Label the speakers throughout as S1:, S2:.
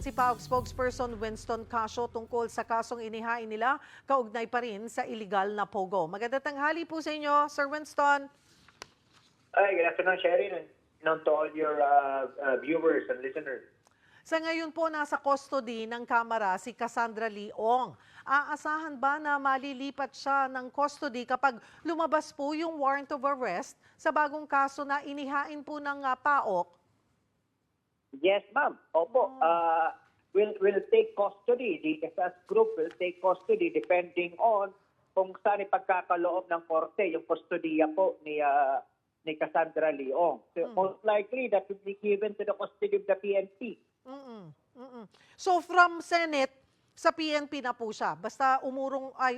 S1: si PAOK spokesperson Winston Casio tungkol sa kasong inihain nila kaugnay pa rin sa illegal na pogo. Magandang tanghali po sa inyo, Sir Winston.
S2: Hi, good afternoon, Sherin, and known to all your viewers and listeners.
S1: Sa ngayon po, nasa custody ng Kamara si Cassandra Leong. Aasahan ba na malilipat siya ng custody kapag lumabas po yung warrant of arrest sa bagong kaso na inihain po ng PAOK?
S2: Yes, ma'am. Opo. We'll take custody. The SAS group will take custody depending on kung saan ipagkakaloob ng korte yung kustodiya po ni Cassandra Leong. So, most likely that will be given to the custody of the PNP.
S1: So from Senate sa PNP na po siya, basta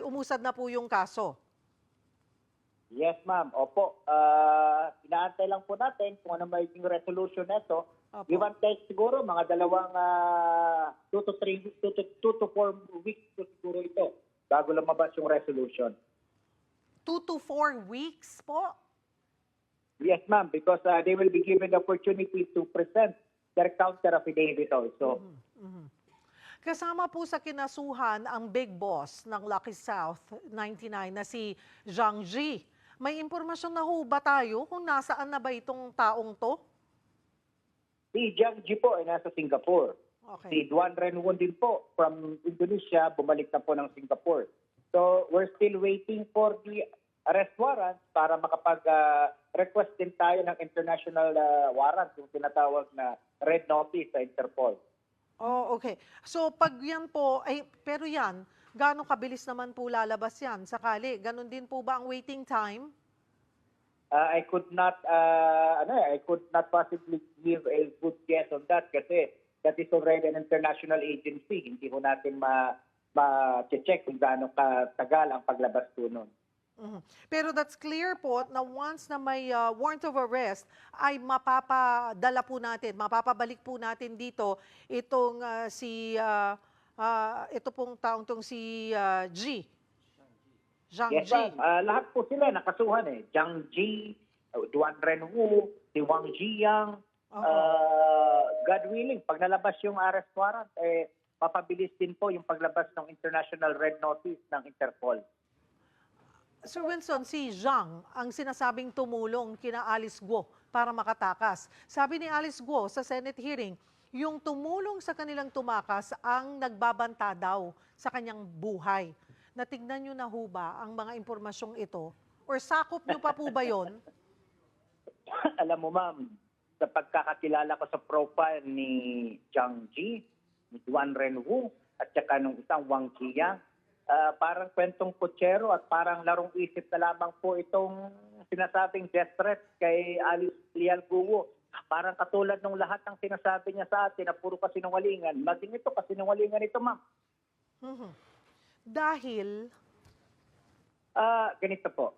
S1: umusad na po yung kaso.
S2: Yes, ma'am. Opo. Inaantay lang po natin kung ano magiging resolution nito. Give and take siguro, mga dalawang 2 to 4 weeks siguro ito bago lumabas yung resolution.
S1: 2 to 4 weeks po?
S2: Yes, ma'am, because they will be given the opportunity to present their counter affidavit also.
S1: Kasama po sa kinasuhan ang big boss ng Lucky South 99 na si Zhang Ji. May impormasyon na ho ba tayo kung nasaan na ba itong taong to?
S2: Si Zhang Ji po ay nasa Singapore.
S1: Okay.
S2: Si Duan Renwon din po from Indonesia, bumalik na po ng Singapore. So we're still waiting for the arrest warrant para makapag-request din tayo ng international warrant, yung tinatawag na red notice sa Interpol.
S1: Oh, okay. So pag yan po, pero yan, gaano kabilis naman po lalabas yan? Sakali, ganun din po ba ang waiting time?
S2: I could not possibly give a good guess on that kasi that is already an international agency. Hindi ko natin ma-check kung gaano katagal ang paglabas po nun.
S1: Pero that's clear po na once na may warrant of arrest ay mapapadala po natin, mapapabalik po natin dito itong ito pong taong tong si Zhang
S2: Yes,
S1: Ji.
S2: lahat po sila nakasuhan eh. Zhang Ji, Duan Renwu, si Wang Jiang. God willing, pag nalabas yung arrest warrant, papabilis din po yung paglabas ng international red notice ng Interpol.
S1: Sir Winston, si Zhang ang sinasabing tumulong kina Alice Guo para makatakas. Sabi ni Alice Guo sa Senate hearing, yung tumulong sa kanilang tumakas ang nagbabanta daw sa kanyang buhay. Natignan nyo na ho ba ang mga impormasyong ito? Or sakop nyo pa po ba yun?
S2: Alam mo ma'am, sa pagkakakilala ko sa profile ni Zhang Ji, ni Duan Renwu, at saka nung isang Wang Jiang, parang kwentong kutsero at parang larong isip na lamang po itong sinasabing death threat kay Alice Lial Guo. Parang katulad ng lahat ng sinasabi niya sa atin na puro kasinungalingan. Maging ito kasinungalingan ito ma'am.
S1: Dahil?
S2: Ganito po.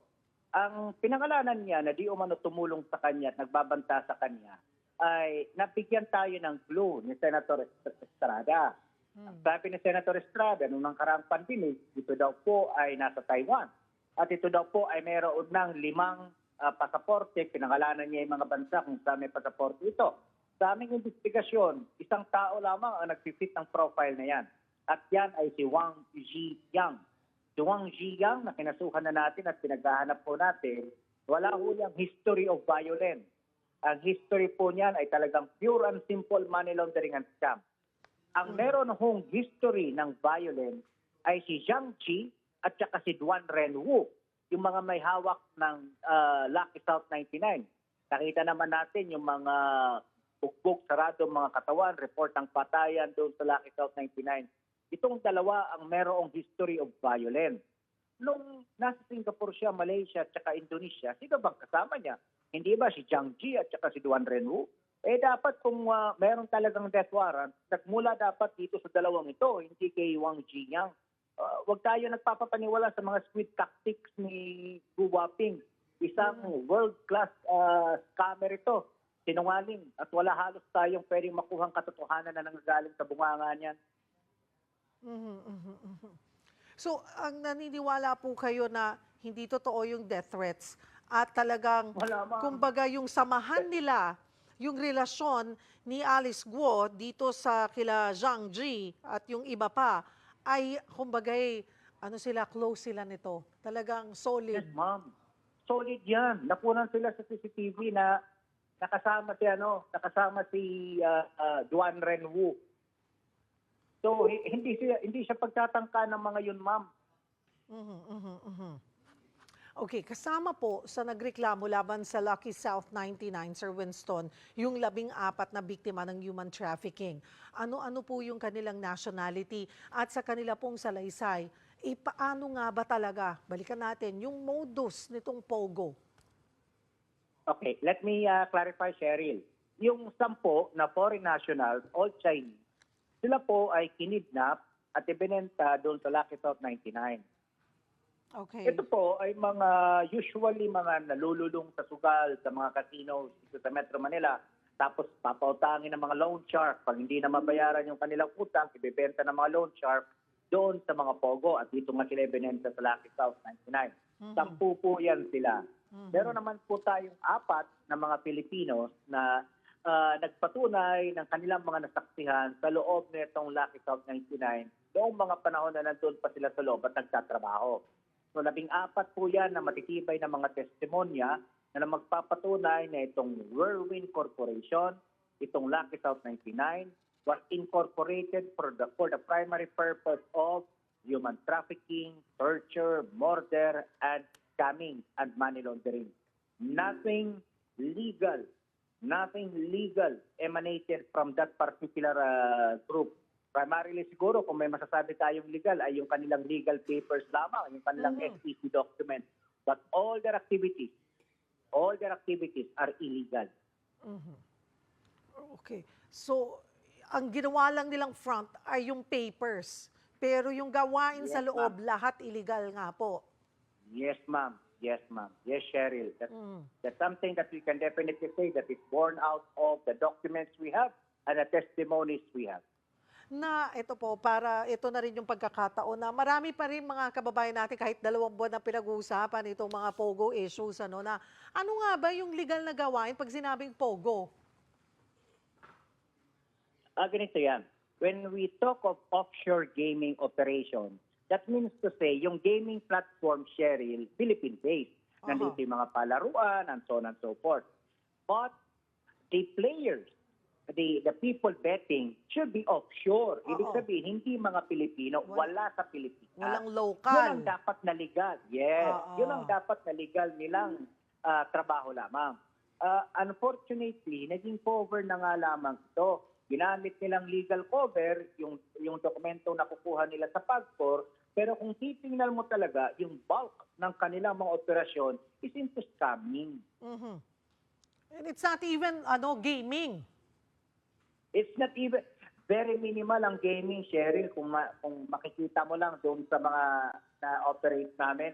S2: Ang pinangalanan niya na di umano tumulong sa kanya at nagbabanta sa kanya ay nabigyan tayo ng clue ni Senator Estrada. Sabi ni Senator Estrada, nung nakaraang pandemic, ito daw po ay nasa Taiwan. At ito daw po ay mayroon ng 5 pasaporte. Pinangalanan niya yung mga bansa kung saan may pasaporte ito. Sa aming investigasyon, isang tao lamang ang nag-fit ng profile na yan. At yan ay si Wang Jiang. Si Wang Jiang na kinasuhan na natin at pinaghahanap po natin, wala ho niyang history of violence. Ang history po niyan ay talagang pure and simple money laundering and scam. Ang meron hong history ng violence ay si Zhang Ji at saka si Duan Renwu, yung mga may hawak ng Lucky South 99. Nakita naman natin yung mga bugbog, sarado mga katawan, report ng patayan doon sa Lucky South 99. Itong dalawa ang merong history of violence. Nung nasa Singapore siya, Malaysia at saka Indonesia, sino bang kasama niya? Hindi ba si Zhang Ji at saka si Duan Renwu? Dapat kung meron talagang death warrant, nagmula dapat dito sa dalawang ito, hindi kay Wang Jiang. Huwag tayo nagpapapaniwala sa mga squid tactics ni Gu Waping. Isang world-class scammer ito. Sinungaling. At wala halos tayong pwedeng makuhang katotohanan na nanggagaling sa bunganga niyan.
S1: So, ang naniniwala po kayo na hindi totoo yung death threats at talagang, kumbaga, yung samahan nila yung relasyon ni Alice Guo dito sa kila Zhang Ji at yung iba pa ay kumbagay ano sila, close sila nito. Talagang solid.
S2: Yes, ma'am. Solid yan. Nakunan sila sa CCTV na nakasama si Duan Renwu. So hindi siya pagtatangka ng mga yun, ma'am.
S1: Mhm, mhm, mhm. Okay, kasama po sa nagreklamo laban sa Lucky South 99, Sir Winston, yung 14 na biktima ng human trafficking. Ano-ano po yung kanilang nationality at sa kanila pong salaysay? Paano nga ba talaga, balikan natin, yung modus nitong Pogo?
S2: Okay, let me clarify, Cheryl. Yung 10 na foreign nationals, all Chinese, sila po ay kinidnap at ibinenta doon sa Lucky South 99.
S1: Okay.
S2: Ito po ay usually mga nalululong sa sugal sa mga casinos dito sa Metro Manila. Tapos papautangin ng mga loan shark. Pag hindi na mabayaran yung kanilang utang, ibebenta ng mga loan shark doon sa mga Pogo. At dito nga sila ibinenta sa Lucky South 99. 10 po yan sila. Meron naman po tayong 4 na mga Pilipinos na nagpatunay ng kanilang mga nasaksihan sa loob nitong Lucky South 99 noong mga panahon na nandun pa sila sa loob at nagtatrabaho. So 14 po yan na matitibay na mga testimonya na magpapatunay na itong Whirlwind Corporation, itong Lucky South 99, was incorporated for the primary purpose of human trafficking, torture, murder, and scamming and money laundering. Nothing legal emanated from that particular group. Primarily siguro kung may masasabi tayong legal ay yung kanilang legal papers lamang, yung kanilang SEC documents. But all their activities are illegal.
S1: Okay. So, ang ginawa lang nilang front ay yung papers. Pero yung gawain sa
S2: Yes,
S1: loob, lahat illegal nga po.
S2: Yes, ma'am. Yes, ma'am. Yes, Cheryl. That's something that we can definitely say that is born out of the documents we have and the testimonies we have.
S1: Na ito po, para ito na rin yung pagkakataon na marami pa rin mga kababayan natin kahit 2 buwan na pinag-uusapan itong mga Pogo issues, ano nga ba yung legal na gawain pag sinabing Pogo?
S2: Ganito yan. When we talk of offshore gaming operation, that means to say, yung gaming platform, Cheryl, Philippine-based. Nandito yung mga palaruan and so on and so forth. But the players, the people betting should be offshore. Ibig sabihin, hindi mga Pilipino, wala sa Pilipinas.
S1: Walang local.
S2: Yun ang dapat na legal. Yes. Yun ang dapat na legal nilang trabaho lamang. Unfortunately, naging cover na nga lamang ito. Ginamit nilang legal cover, yung dokumento na kukuha nila sa PAGCOR, pero kung titingnan mo talaga, yung bulk ng kanilang mga operasyon is into scamming.
S1: And it's not even gaming.
S2: It's not even, very minimal ang gaming, Cheryl, kung makikita mo lang doon sa mga na-operate namin.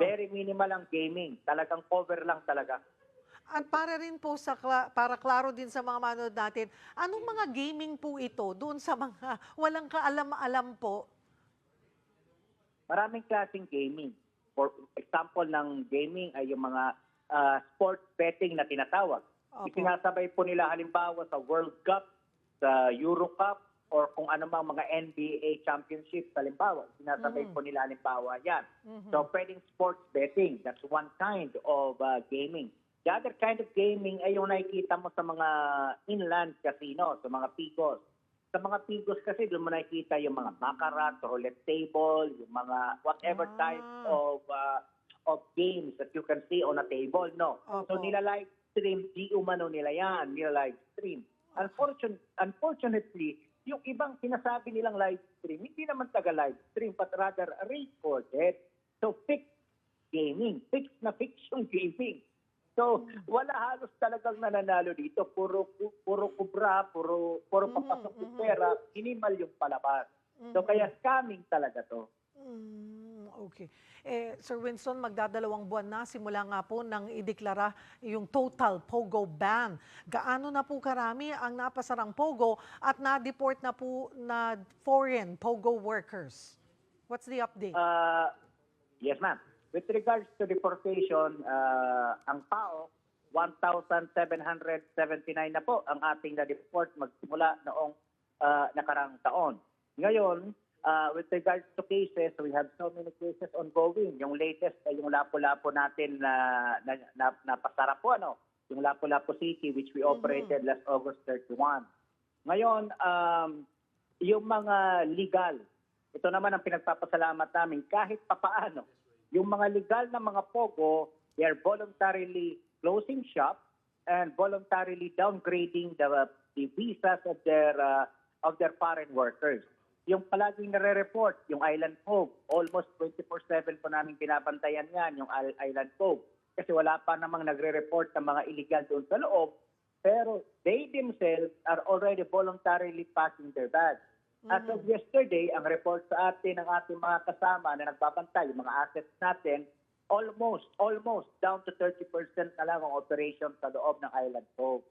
S2: Very minimal ang gaming. Talagang cover lang talaga.
S1: At para rin po para klaro din sa mga manood natin, anong mga gaming po ito doon sa mga walang kaalam-alam po?
S2: Maraming klaseng gaming. For example ng gaming ay yung mga sports betting na tinatawag. Isinasabay po nila halimbawa sa World Cup, sa Euro Cup, or kung ano mang mga NBA championship halimbawa. Sinasabay po nila halimbawa yan. So pwedeng sports betting. That's one kind of gaming. The other kind of gaming ay yung nakikita mo sa mga inland casino, sa mga pigos. Sa mga pigos kasi doon mo nakikita yung mga baccarat, roulette table, yung mga whatever type of games that you can see on a table, no? So nila live stream, di umano nila yan, nila live stream. Unfortunately, yung ibang sinasabi nilang live stream, hindi naman taga live stream, but rather recorded. So fixed gaming, fixed na fiction gaming. So, wala halos talagang nananalo dito. Puro kubra, puro papasok yung pera, minimal yung palabas. So, kaya scamming talaga to.
S1: Okay. Sir Winston, magdadalawang buwan na simula nga po nang ideklara yung total Pogo ban. Gaano na po karami ang napasarang Pogo at na-deport na po na foreign Pogo workers? What's the update?
S2: Yes, ma'am. With regards to deportation, ang PAO 1,779 na po ang ating na-report magsimula noong nakarang taon. Ngayon, with regards to cases, we have so many cases ongoing. Yung latest ay yung Lapu-Lapu natin na pasara po, ano? Yung Lapu-Lapu City, which we operated last August 31. Ngayon, yung mga legal, ito naman ang pinagpapasalamat namin kahit papaano. Yung mga legal na mga POGO, they are voluntarily closing shop and voluntarily downgrading the visas of their foreign workers. Yung palaging nare-report, yung Island Cove, almost 24/7 po namin binabantayan yan, yung Island Cove. Kasi wala pa namang nagre-report ng mga illegal doon sa loob, pero they themselves are already voluntarily packing their bags. As of yesterday, ang report sa atin ng ating mga kasama na nagbabantay, yung mga assets natin, almost down to 30% na lang ang operation sa loob ng Island Cove.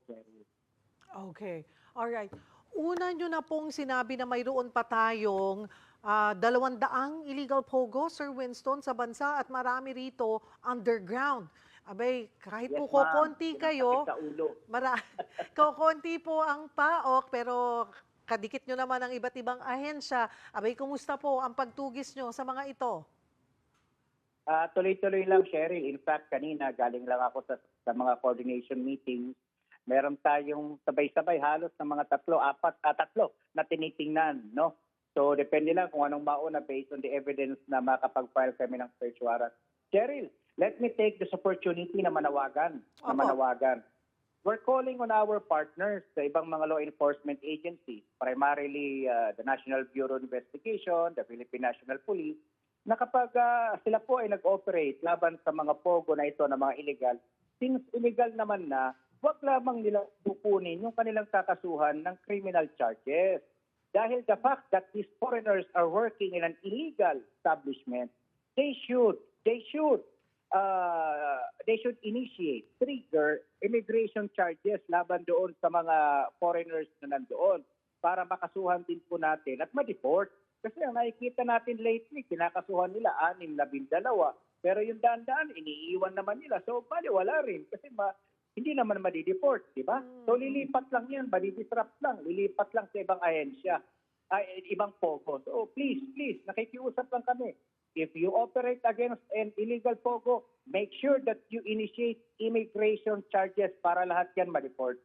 S1: Okay. Alright. Una nyo na pong sinabi na mayroon pa tayong 200 illegal POGO, Sir Winston, sa bansa at marami rito underground. Abay, kahit po kokonti kayo, kokonti po ang PAOK, pero kadikit nyo naman ang iba't ibang ahensya. Abay, kumusta po ang pagtugis nyo sa mga ito?
S2: Tuloy-tuloy lang, Sherry. In fact, kanina galing lang ako sa mga coordination meetings. Meron tayong sabay-sabay halos ng mga tatlo na tinitingnan, no? So, depende lang kung anong mauna based on the evidence na makapag-file kami ng search warrant. Cheryl, let me take this opportunity na manawagan. We're calling on our partners sa ibang mga law enforcement agencies, primarily the National Bureau of Investigation, the Philippine National Police, na kapag sila po ay nag-operate laban sa mga POGO na ito na mga illegal, since illegal naman na, huwag lamang nila pupunin yung kanilang kakasuhan ng criminal charges. Dahil the fact that these foreigners are working in an illegal establishment, they should trigger immigration charges laban doon sa mga foreigners na nandoon para makasuhan din po natin at ma-deport. Kasi ang nakikita natin lately, kinakasuhan nila 6-12, pero yung daan-daan, iniiwan naman nila. So, wala rin kasi hindi naman madideport, di ba? So lilipat lang yan, madidisrupt lang, lilipat lang sa ibang ahensya, ibang POGO. So please, nakikiusap lang kami. If you operate against an illegal POGO, make sure that you initiate immigration charges para lahat yan ma-deport.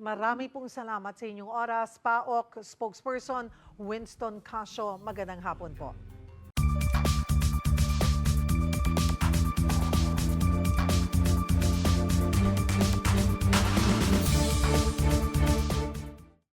S1: Marami pong salamat sa inyong oras. PAOK spokesperson Winston Casio, magandang hapon po.